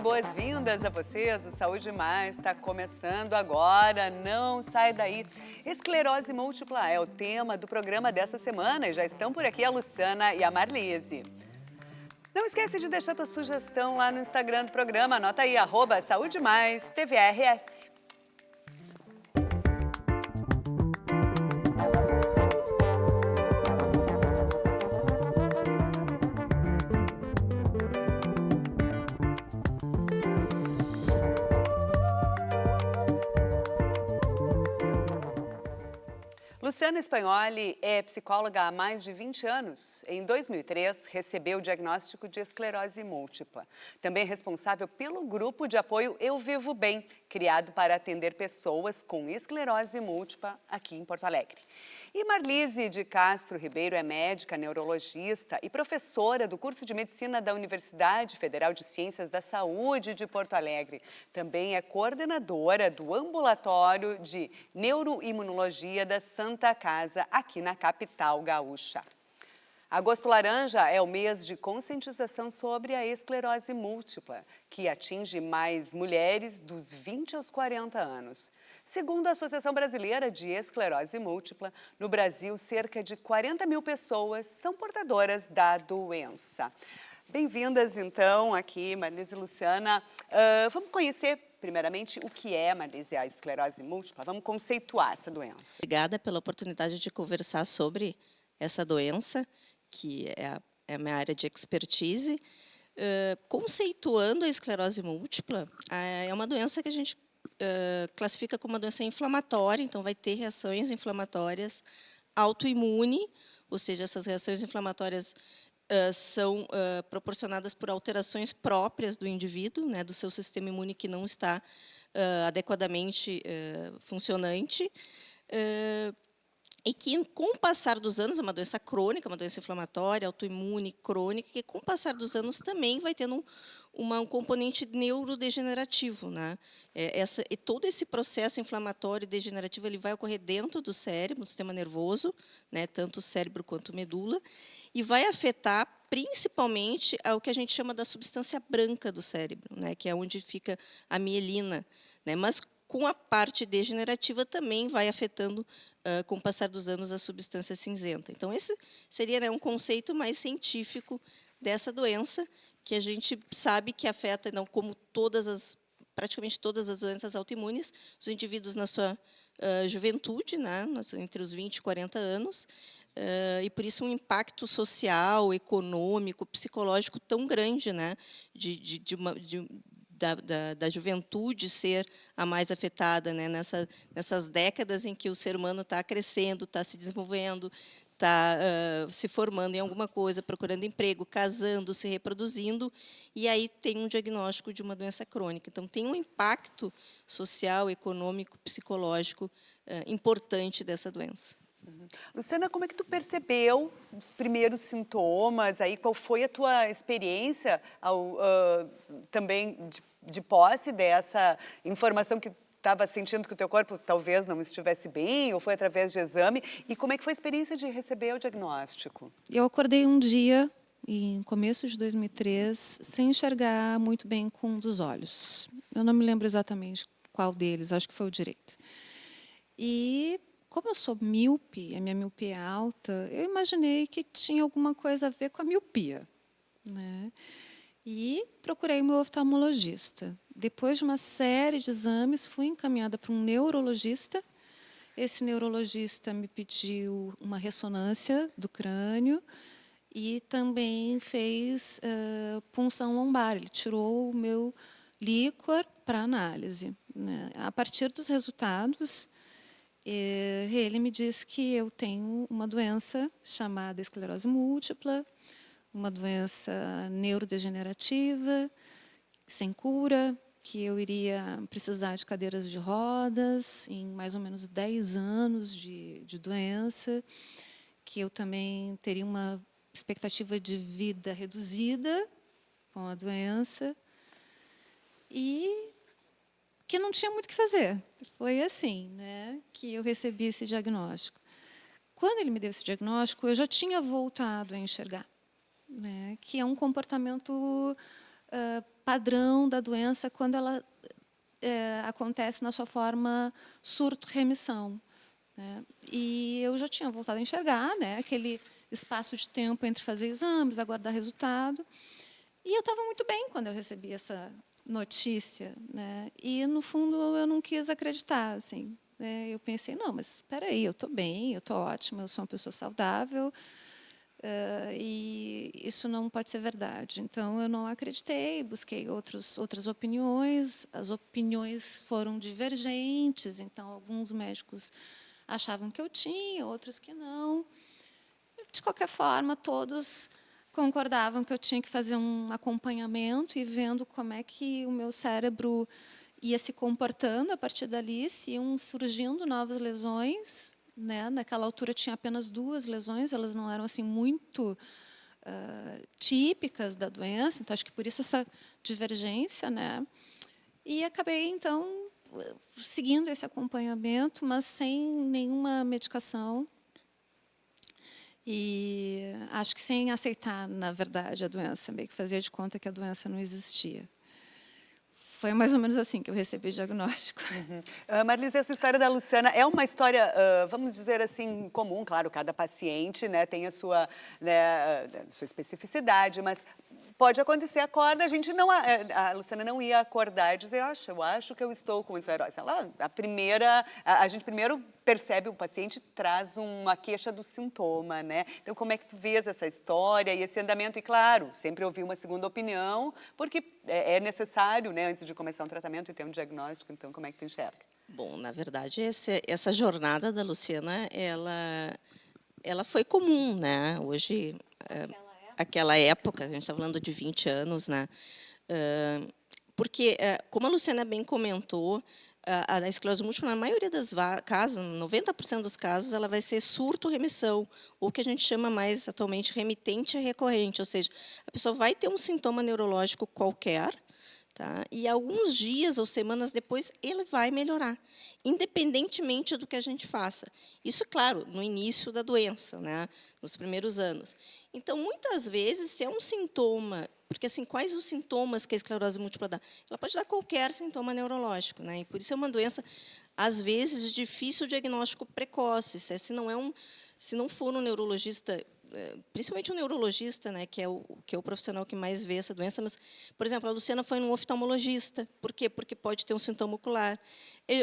boas-vindas a vocês. O Saúde Mais está começando agora, não sai daí. Esclerose múltipla é o tema do programa dessa semana e já estão por aqui a Luciana e a Marlise. Não esquece de deixar tua sugestão lá no Instagram do programa, anota aí, @SaúdeMaisTVRS. Luciana Spagnoli é psicóloga há mais de 20 anos. Em 2003, recebeu o diagnóstico de esclerose múltipla. Também é responsável pelo grupo de apoio Eu Vivo Bem, criado para atender pessoas com esclerose múltipla aqui em Porto Alegre. E Marlise de Castro Ribeiro é médica, neurologista e professora do curso de medicina da Universidade Federal de Ciências da Saúde de Porto Alegre. Também é coordenadora do ambulatório de neuroimunologia da Santa Casa, aqui na capital gaúcha. Agosto Laranja é o mês de conscientização sobre a esclerose múltipla, que atinge mais mulheres dos 20 aos 40 anos. Segundo a Associação Brasileira de Esclerose Múltipla, no Brasil, cerca de 40 mil pessoas são portadoras da doença. Bem-vindas, então, aqui, Marlise e Luciana. Vamos conhecer, primeiramente, o que é, Marlise, a esclerose múltipla. Vamos conceituar essa doença. Obrigada pela oportunidade de conversar sobre essa doença, que é a minha área de expertise. Conceituando a esclerose múltipla, é uma doença que a gente classifica como uma doença inflamatória, então vai ter reações inflamatórias autoimune, ou seja, essas reações inflamatórias são proporcionadas por alterações próprias do indivíduo, né, do seu sistema imune que não está adequadamente funcionante, e que, com o passar dos anos, é uma doença crônica, uma doença inflamatória, autoimune, crônica, que, com o passar dos anos, também vai tendo um componente neurodegenerativo, né? E todo esse processo inflamatório e degenerativo ele vai ocorrer dentro do cérebro, do sistema nervoso, né, tanto o cérebro quanto a medula, e vai afetar principalmente o que a gente chama da substância branca do cérebro, né, que é onde fica a mielina, né? Mas com a parte degenerativa também vai afetando, com o passar dos anos, a substância cinzenta. Então, esse seria, né, um conceito mais científico dessa doença, que a gente sabe que afeta, não, como praticamente todas as doenças autoimunes, os indivíduos na sua juventude, né, entre os 20 e 40 anos, e, por isso, um impacto social, econômico, psicológico tão grande, né, da juventude ser a mais afetada, né, nessas décadas em que o ser humano está crescendo, está se desenvolvendo, está se formando em alguma coisa, procurando emprego, casando, se reproduzindo, e aí tem um diagnóstico de uma doença crônica. Então, tem um impacto social, econômico, psicológico importante dessa doença. Luciana, como é que tu percebeu os primeiros sintomas? Aí, qual foi a tua experiência também de posse dessa informação que estava sentindo que o teu corpo talvez não estivesse bem, ou foi através de exame? E como é que foi a experiência de receber o diagnóstico? Eu acordei um dia, em começo de 2003, sem enxergar muito bem com um dos olhos. Eu não me lembro exatamente qual deles, acho que foi o direito. E, como eu sou míope, a minha miopia é alta, eu imaginei que tinha alguma coisa a ver com a miopia, né? E procurei o meu oftalmologista. Depois de uma série de exames, fui encaminhada para um neurologista. Esse neurologista me pediu uma ressonância do crânio e também fez punção lombar. Ele tirou o meu líquor para análise, né? A partir dos resultados, ele me disse que eu tenho uma doença chamada esclerose múltipla, uma doença neurodegenerativa, sem cura, que eu iria precisar de cadeiras de rodas em mais ou menos 10 anos de doença, que eu também teria uma expectativa de vida reduzida com a doença e que não tinha muito o que fazer. Foi assim, né, que eu recebi esse diagnóstico. Quando ele me deu esse diagnóstico, eu já tinha voltado a enxergar, né, que é um comportamento padrão da doença quando ela acontece na sua forma surto-remissão, né? E eu já tinha voltado a enxergar, né, aquele espaço de tempo entre fazer exames, aguardar resultado. E eu estava muito bem quando eu recebi essa notícia, né? E, no fundo, eu não quis acreditar, assim, né? Eu pensei, não, mas espera aí, eu estou bem, eu estou ótima, eu sou uma pessoa saudável, e isso não pode ser verdade. Então, eu não acreditei, busquei outras opiniões, as opiniões foram divergentes, então, alguns médicos achavam que eu tinha, outros que não. De qualquer forma, todos concordavam que eu tinha que fazer um acompanhamento e vendo como é que o meu cérebro ia se comportando a partir dali, se iam surgindo novas lesões, né? Naquela altura tinha apenas 2 lesões, elas não eram assim muito típicas da doença, então acho que por isso essa divergência, né? E acabei então seguindo esse acompanhamento, mas sem nenhuma medicação. E acho que sem aceitar, na verdade, a doença, meio que fazia de conta que a doença não existia. Foi mais ou menos assim que eu recebi o diagnóstico. Marlise, essa história da Luciana é uma história, vamos dizer assim, comum, claro, cada paciente, né, tem a sua, né, sua especificidade, mas pode acontecer, acorda, a gente não, a Luciana não ia acordar e dizer, eu acho que eu estou com esclerose. Ela, a gente primeiro percebe, o paciente traz uma queixa do sintoma, né? Então, como é que tu vês essa história e esse andamento? E, claro, sempre ouvir uma segunda opinião, porque é necessário, né, antes de começar um tratamento e ter um diagnóstico. Então, como é que tu enxerga? Bom, na verdade, essa jornada da Luciana, ela foi comum, né? Hoje, aquela época, a gente está falando de 20 anos, né? Porque, como a Luciana bem comentou, a esclerose múltipla, na maioria das casos, 90% dos casos, ela vai ser surto-remissão, ou que a gente chama mais atualmente remitente e recorrente, ou seja, a pessoa vai ter um sintoma neurológico qualquer, tá? E alguns dias ou semanas depois ele vai melhorar, independentemente do que a gente faça. Isso, claro, no início da doença, né? Nos primeiros anos. Então, muitas vezes, se é um sintoma, porque assim, quais os sintomas que a esclerose múltipla dá? Ela pode dar qualquer sintoma neurológico, né? E por isso é uma doença, às vezes, de difícil diagnóstico precoce. Se não for um neurologista, principalmente um neurologista, né, que é o profissional que mais vê essa doença, mas, por exemplo, a Luciana foi num oftalmologista. Por quê? Porque pode ter um sintoma ocular.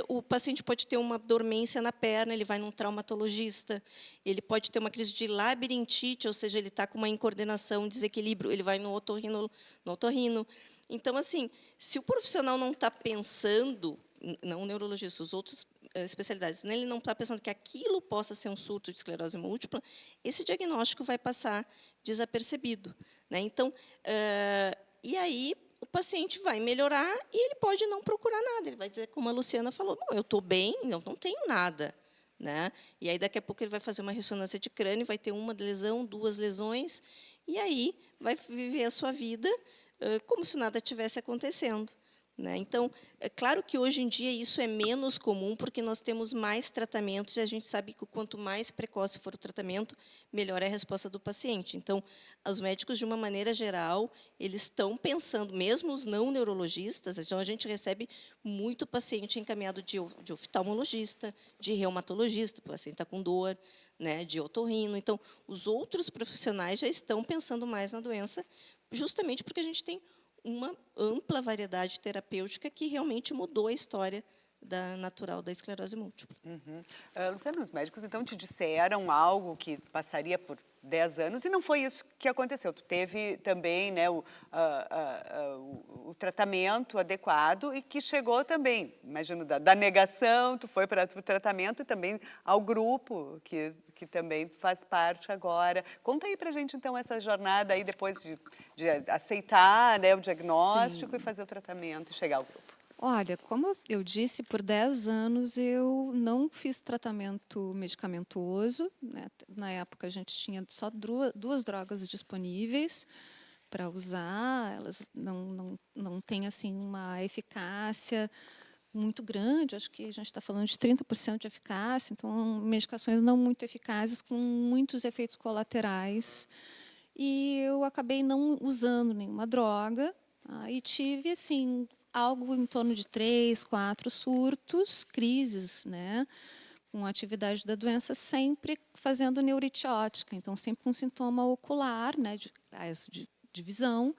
O paciente pode ter uma dormência na perna, ele vai num traumatologista. Ele pode ter uma crise de labirintite, ou seja, ele está com uma incoordenação, um desequilíbrio, ele vai no otorrino. Então, assim, se o profissional não está pensando, não o neurologista, os outros especialidades, ele não está pensando que aquilo possa ser um surto de esclerose múltipla, esse diagnóstico vai passar desapercebido, né? Então, e aí o paciente vai melhorar e ele pode não procurar nada. Ele vai dizer, como a Luciana falou, não, eu estou bem, não tenho nada, né? E aí daqui a pouco ele vai fazer uma ressonância de crânio, vai ter uma lesão, 2 lesões, e aí vai viver a sua vida como se nada tivesse acontecendo, né? Então, é claro que hoje em dia isso é menos comum, porque nós temos mais tratamentos e a gente sabe que quanto mais precoce for o tratamento, melhor é a resposta do paciente. Então, os médicos, de uma maneira geral, eles estão pensando, mesmo os não neurologistas, então a gente recebe muito paciente encaminhado de oftalmologista, de reumatologista, o paciente está com dor, né, de otorrino. Então, os outros profissionais já estão pensando mais na doença, justamente porque a gente tem uma ampla variedade terapêutica que realmente mudou a história natural da esclerose múltipla. Luciana, os médicos, então, te disseram algo que passaria por 10 anos e não foi isso que aconteceu. Tu teve também, né, o tratamento adequado e que chegou também, imagino, da negação, tu foi para o tratamento e também ao grupo, que também faz parte agora. Conta aí para a gente, então, essa jornada aí depois de aceitar, né, o diagnóstico. Sim. E fazer o tratamento e chegar ao grupo. Olha, como eu disse, por 10 anos eu não fiz tratamento medicamentoso, né? Na época a gente tinha só 2 drogas disponíveis para usar, elas não têm assim, uma eficácia muito grande, acho que a gente está falando de 30% de eficácia, então medicações não muito eficazes, com muitos efeitos colaterais. E eu acabei não usando nenhuma droga Tá? E tive, assim, algo em torno de 3, 4 surtos, crises, né? Com a atividade da doença, sempre fazendo neuritiótica, então sempre com sintoma ocular, né? De visão,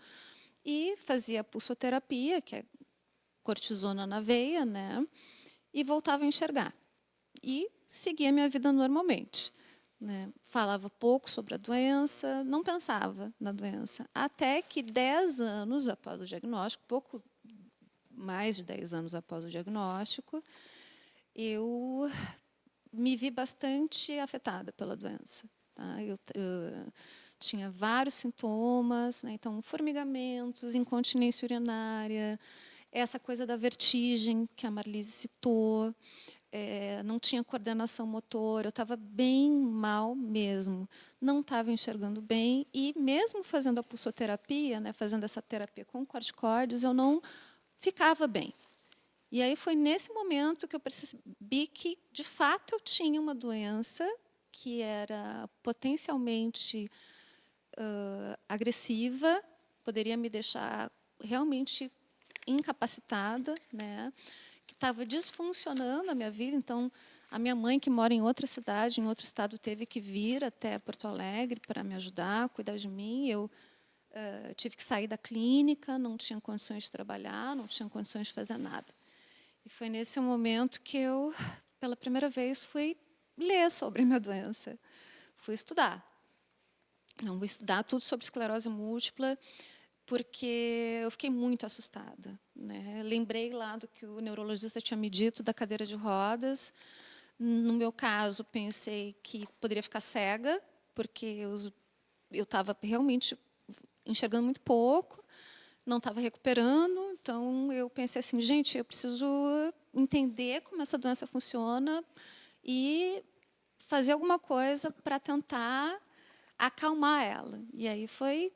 e fazia pulsoterapia, que é cortisona na veia, né? E voltava a enxergar. E seguia a minha vida normalmente. Né? Falava pouco sobre a doença, não pensava na doença. Até que 10 anos após o diagnóstico, pouco mais de 10 anos após o diagnóstico, eu me vi bastante afetada pela doença. Tá? Eu tinha vários sintomas, né? Então, formigamentos, incontinência urinária, essa coisa da vertigem que a Marlise citou, não tinha coordenação motora, eu estava bem mal mesmo, não estava enxergando bem, e mesmo fazendo a pulsoterapia, né, fazendo essa terapia com corticoides, eu não ficava bem. E aí foi nesse momento que eu percebi que, de fato, eu tinha uma doença que era potencialmente agressiva, poderia me deixar realmente incapacitada, né? Que estava desfuncionando a minha vida. Então, a minha mãe, que mora em outra cidade, em outro estado, teve que vir até Porto Alegre para me ajudar, cuidar de mim. Eu tive que sair da clínica, não tinha condições de trabalhar, não tinha condições de fazer nada. E foi nesse momento que eu, pela primeira vez, fui ler sobre a minha doença. Fui estudar. Não vou estudar tudo sobre esclerose múltipla, porque eu fiquei muito assustada. Né? Lembrei lá do que o neurologista tinha me dito da cadeira de rodas. No meu caso, pensei que poderia ficar cega, porque eu estava realmente enxergando muito pouco, não estava recuperando. Então, eu pensei assim, gente, eu preciso entender como essa doença funciona e fazer alguma coisa para tentar acalmar ela. E aí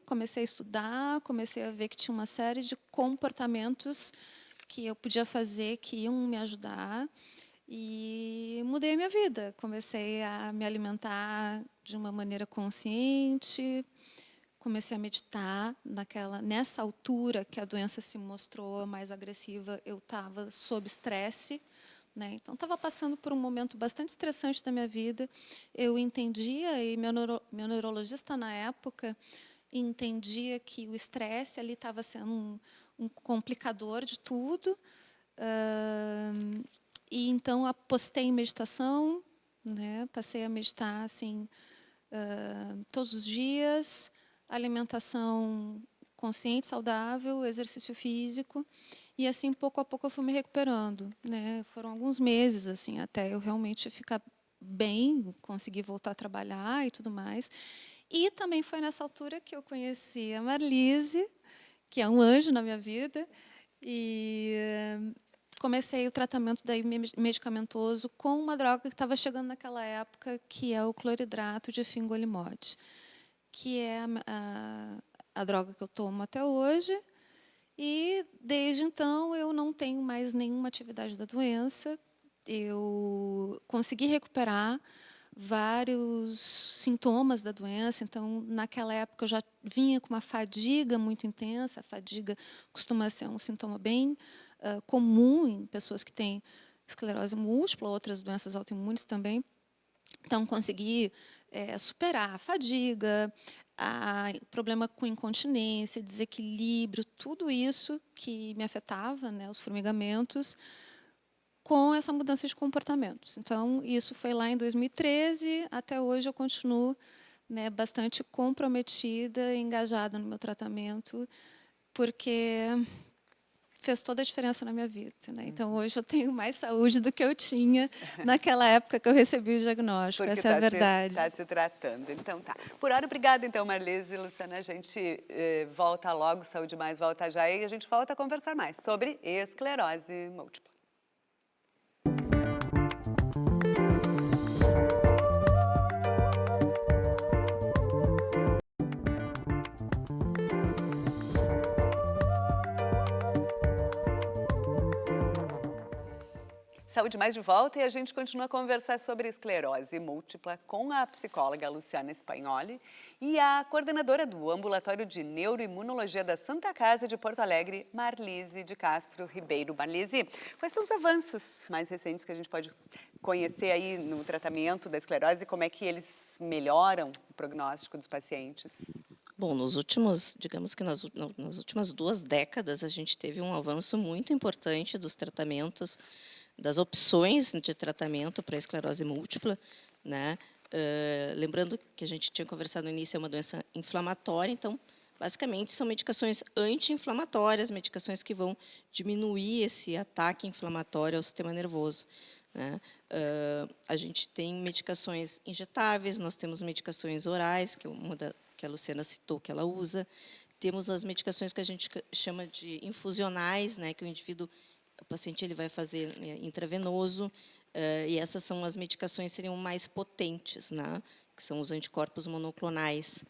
comecei a estudar, comecei a ver que tinha uma série de comportamentos que eu podia fazer que iam me ajudar, e mudei a minha vida. Comecei a me alimentar de uma maneira consciente, comecei a meditar. Nessa altura que a doença se mostrou mais agressiva, eu estava sob estresse. Né? Então, estava passando por um momento bastante estressante da minha vida. Eu entendia, e meu neurologista, na época, entendia que o estresse ali estava sendo um complicador de tudo. E, então, apostei em meditação. Né? Passei a meditar assim, todos os dias, alimentação consciente, saudável, exercício físico. E, assim, pouco a pouco, eu fui me recuperando. Né? Foram alguns meses assim, até eu realmente ficar bem, conseguir voltar a trabalhar e tudo mais. E também foi nessa altura que eu conheci a Marlise, que é um anjo na minha vida, e comecei o tratamento daí medicamentoso com uma droga que estava chegando naquela época, que é o cloridrato de fingolimod, que é a droga que eu tomo até hoje. E, desde então, eu não tenho mais nenhuma atividade da doença. Eu consegui recuperar vários sintomas da doença. Então, naquela época, eu já vinha com uma fadiga muito intensa. A fadiga costuma ser um sintoma bem comum em pessoas que têm esclerose múltipla, outras doenças autoimunes também. Então, consegui superar a fadiga, problema com incontinência, desequilíbrio, tudo isso que me afetava, né, os formigamentos, com essa mudança de comportamentos. Então, isso foi lá em 2013, até hoje eu continuo, né, bastante comprometida, engajada no meu tratamento, porque fez toda a diferença na minha vida. Né? Então, hoje eu tenho mais saúde do que eu tinha naquela época que eu recebi o diagnóstico. Porque essa é a verdade. Está se tratando. Então, tá. Por hora, obrigada, então, Marlise e Luciana. A gente volta logo, Saúde Mais volta já, e a gente volta a conversar mais sobre esclerose múltipla. Saúde Mais de volta e a gente continua a conversar sobre esclerose múltipla com a psicóloga Luciana Spagnoli e a coordenadora do Ambulatório de Neuroimunologia da Santa Casa de Porto Alegre, Marlise de Castro Ribeiro. Marlise, quais são os avanços mais recentes que a gente pode conhecer aí no tratamento da esclerose e como é que eles melhoram o prognóstico dos pacientes? Bom, digamos que nas últimas 2 décadas, a gente teve um avanço muito importante dos tratamentos, das opções de tratamento para a esclerose múltipla, né? Lembrando que a gente tinha conversado no início, é uma doença inflamatória, então, basicamente, são medicações anti-inflamatórias, medicações que vão diminuir esse ataque inflamatório ao sistema nervoso, né? A gente tem medicações injetáveis, nós temos medicações orais, que é que a Luciana citou que ela usa. Temos as medicações que a gente chama de infusionais, né, que o paciente ele vai fazer intravenoso, e essas são as medicações seriam mais potentes, né, que são os anticorpos monoclonais,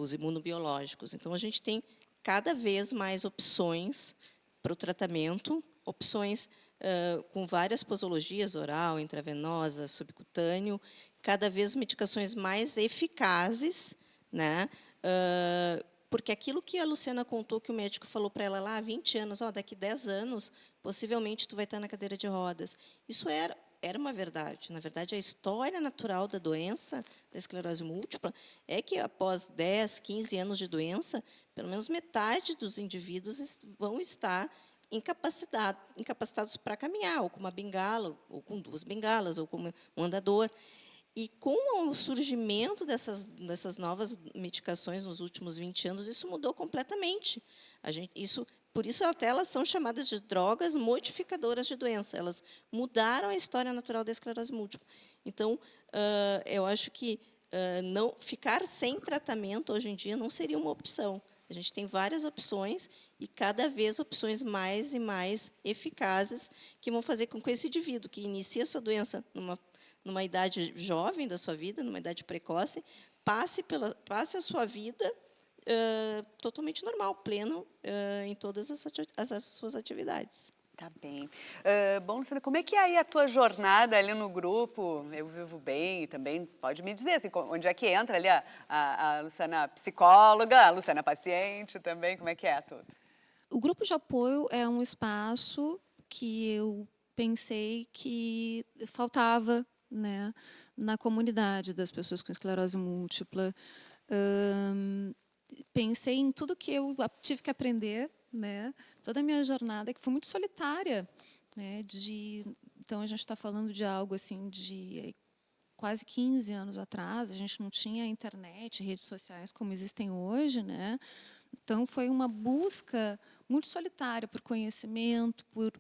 os imunobiológicos. Então, a gente tem cada vez mais opções para o tratamento, opções com várias posologias, oral, intravenosa, subcutâneo, cada vez medicações mais eficazes, né? Porque aquilo que a Luciana contou, que o médico falou para ela lá há 20 anos, daqui 10 anos, possivelmente tu vai estar na cadeira de rodas. Isso era uma verdade. Na verdade, a história natural da doença, da esclerose múltipla, é que após 10, 15 anos de doença, pelo menos metade dos indivíduos vão estar incapacitados para caminhar, ou com uma bengala, ou com 2 bengalas, ou com um andador. E com o surgimento dessas novas medicações nos últimos 20 anos, isso mudou completamente. Por isso, até elas são chamadas de drogas modificadoras de doença. Elas mudaram a história natural da esclerose múltipla. Então, eu acho que não ficar sem tratamento hoje em dia não seria uma opção. A gente tem várias opções e cada vez opções mais e mais eficazes que vão fazer com que esse indivíduo que inicia a sua doença numa idade jovem da sua vida, numa idade precoce, passe a sua vida totalmente normal, pleno em todas as suas atividades. Tá bem. Bom, Luciana, como é que é aí a tua jornada ali no grupo Eu Vivo Bem? E também pode me dizer assim, onde é que entra ali a Luciana psicóloga, a Luciana paciente também, como é que é tudo? O grupo de apoio é um espaço que eu pensei que faltava, né, na comunidade das pessoas com esclerose múltipla. Pensei em tudo que eu tive que aprender, né, toda a minha jornada, que foi muito solitária, né, então, a gente está falando de algo assim de quase 15 anos atrás, a gente não tinha internet, redes sociais como existem hoje, né? Então, foi uma busca muito solitária por conhecimento, por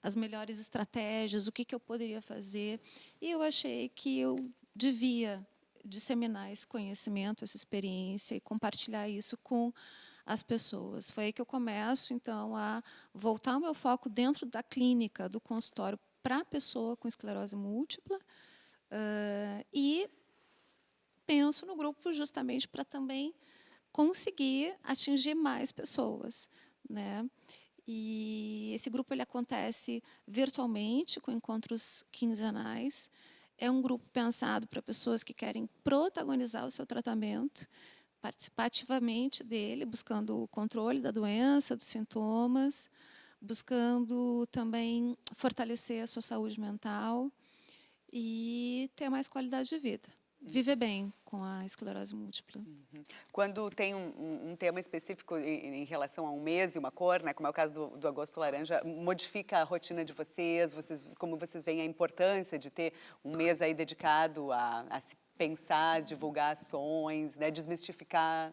as melhores estratégias, o que eu poderia fazer. E eu achei que eu devia disseminar esse conhecimento, essa experiência e compartilhar isso com as pessoas. Foi aí que eu começo, então, a voltar o meu foco dentro da clínica, do consultório, para a pessoa com esclerose múltipla, e penso no grupo justamente para também conseguir atingir mais pessoas, né? E esse grupo ele acontece virtualmente, com encontros quinzenais. É um grupo pensado para pessoas que querem protagonizar o seu tratamento, participar ativamente dele, buscando o controle da doença, dos sintomas, buscando também fortalecer a sua saúde mental e ter mais qualidade de vida. Viver bem com a esclerose múltipla. Quando tem um tema específico em relação a um mês e uma cor, né, como é o caso do Agosto Laranja, modifica a rotina de vocês, como vocês veem a importância de ter um mês aí dedicado a se pensar, divulgar ações, né, desmistificar?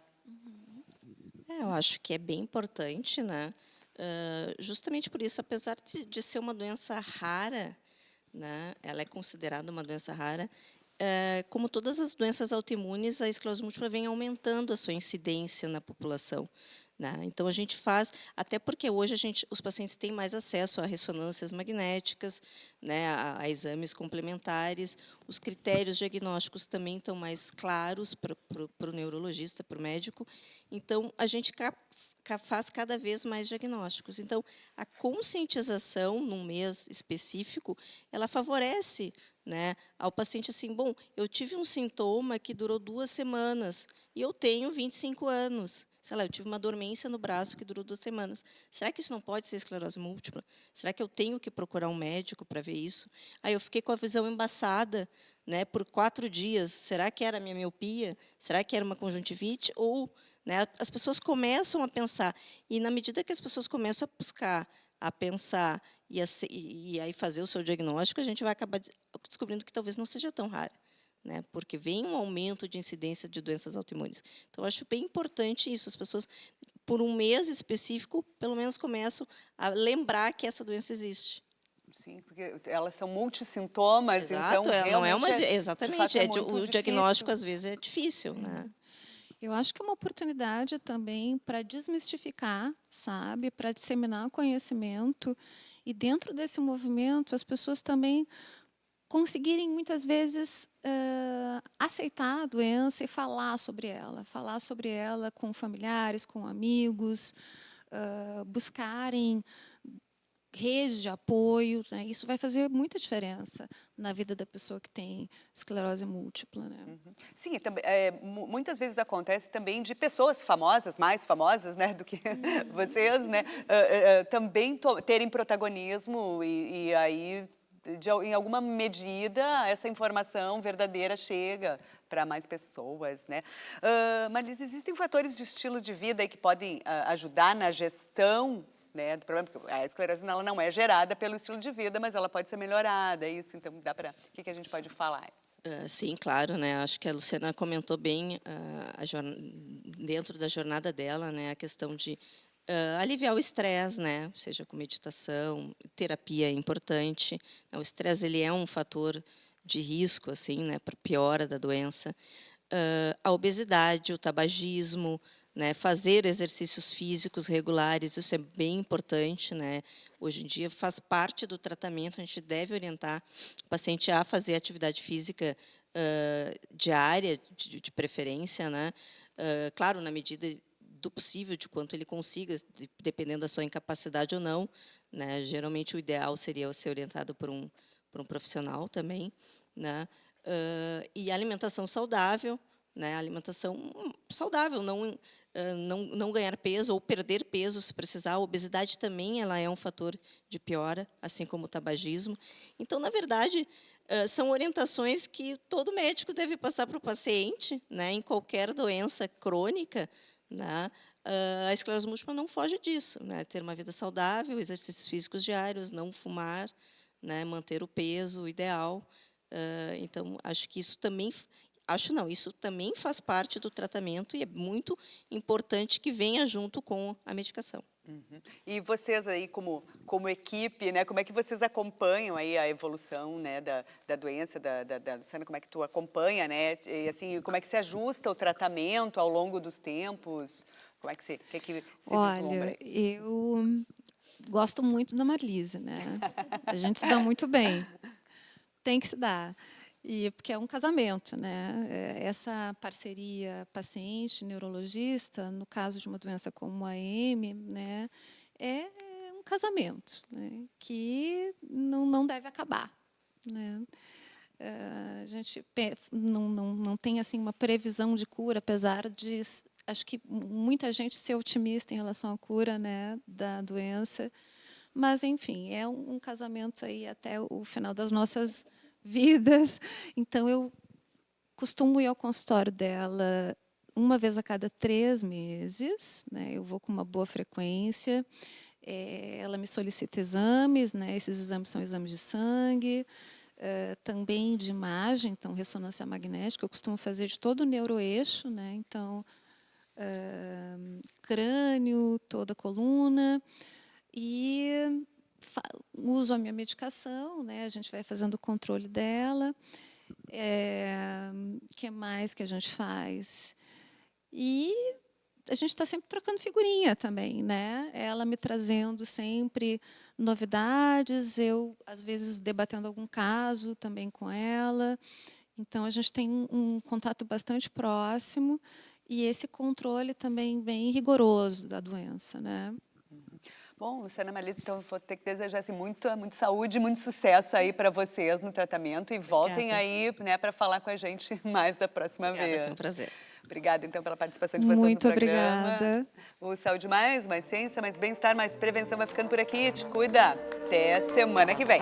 Eu acho que é bem importante, né? Justamente por isso, apesar de ser uma doença rara, né, ela é considerada uma doença rara, como todas as doenças autoimunes, a esclerose múltipla vem aumentando a sua incidência na população, né? Então, a gente faz, até porque hoje os pacientes têm mais acesso a ressonâncias magnéticas, né, a exames complementares, os critérios diagnósticos também estão mais claros para o neurologista, para o médico. Então, a gente faz cada vez mais diagnósticos. Então, a conscientização, num mês específico, ela favorece, né, ao paciente assim, bom, eu tive um sintoma que durou 2 semanas e eu tenho 25 anos. Sei lá, eu tive uma dormência no braço que durou 2 semanas. Será que isso não pode ser esclerose múltipla? Será que eu tenho que procurar um médico para ver isso? Aí eu fiquei com a visão embaçada, né, por 4 dias. Será que era a minha miopia? Será que era uma conjuntivite? Ou, né, as pessoas começam a pensar. E, na medida que as pessoas começam a buscar, a pensar e aí fazer o seu diagnóstico, a gente vai acabar descobrindo que talvez não seja tão rara, né? Porque vem um aumento de incidência de doenças autoimunes. Então, acho bem importante isso. As pessoas, por um mês específico, pelo menos começam a lembrar que essa doença existe. Sim, porque elas são multissintomas, Exato, então não é uma. realmente de fato Exatamente, é muito o diagnóstico difícil. às vezes é difícil, né? Eu acho que é uma oportunidade também para desmistificar, sabe, para disseminar conhecimento e dentro desse movimento as pessoas também conseguirem muitas vezes aceitar a doença e falar sobre ela com familiares, com amigos, buscarem redes de apoio, né? Isso vai fazer muita diferença na vida da pessoa que tem esclerose múltipla, né? Sim, e também, muitas vezes acontece também de pessoas famosas, mais famosas, né, do que vocês, né, também terem protagonismo e aí, em alguma medida, essa informação verdadeira chega para mais pessoas, né. Mas existem fatores de estilo de vida aí que podem ajudar na gestão, né, do problema, porque a esclerose ela não é gerada pelo estilo de vida, mas ela pode ser melhorada, é isso, então dá para, o que a gente pode falar? Sim, claro, né? Acho que a Luciana comentou bem dentro da jornada dela, né? A questão de aliviar o estresse, né? Seja com meditação, terapia é importante. O estresse ele é um fator de risco, assim, né? Para piora da doença. A obesidade, o tabagismo, né? Fazer exercícios físicos regulares, isso é bem importante, né? Hoje em dia faz parte do tratamento, a gente deve orientar o paciente a fazer atividade física diária, de preferência, né? Claro, na medida do possível, de quanto ele consiga, dependendo da sua incapacidade ou não, né? Geralmente o ideal seria ser orientado por um profissional também, né? E alimentação saudável, né? Alimentação saudável, não ganhar peso ou perder peso se precisar. A obesidade também ela é um fator de piora, assim como o tabagismo. Então, na verdade, são orientações que todo médico deve passar para o paciente, né? Em qualquer doença crônica, né? A esclerose múltipla não foge disso, né? Ter uma vida saudável, exercícios físicos diários, não fumar, né? Manter o peso ideal. Então, acho que isso também, acho não, isso também faz parte do tratamento e é muito importante que venha junto com a medicação. E vocês aí, como equipe, né, como é que vocês acompanham aí a evolução, né, da doença da Luciana, como é que tu acompanha, né, e assim, como é que se ajusta o tratamento ao longo dos tempos? Como é que que se vislumbra Olha, aí? eu gosto muito da Marlise, né? A gente se dá muito bem. Tem que se dar. E porque é um casamento, né? Essa parceria paciente-neurologista, no caso de uma doença como a AM, né, é um casamento, né, que não deve acabar, né? A gente não tem assim uma previsão de cura, apesar de acho que muita gente ser otimista em relação à cura, né, da doença, mas enfim é um casamento aí até o final das nossas vidas. Então eu costumo ir ao consultório dela uma vez a cada 3 meses, né? Eu vou com uma boa frequência. Ela me solicita exames, né? Esses exames são exames de sangue, também de imagem, então ressonância magnética. Eu costumo fazer de todo o neuroeixo, né? Então crânio, toda a coluna e uso a minha medicação, né? A gente vai fazendo o controle dela. Que mais que a gente faz? E a gente está sempre trocando figurinha também, né? Ela me trazendo sempre novidades, eu, às vezes, debatendo algum caso também com ela. Então, a gente tem um contato bastante próximo e esse controle também bem rigoroso da doença, né? Bom, Luciana Malise, então vou ter que desejar assim, muita saúde, muito sucesso aí para vocês no tratamento e voltem aí, né, para falar com a gente mais da próxima Obrigada, vez. foi um prazer. Obrigada, então, pela participação de vocês no Muito programa. obrigada. O Saúde mais ciência, mais bem-estar, mais prevenção vai ficando por aqui. Te cuida. Até semana que vem.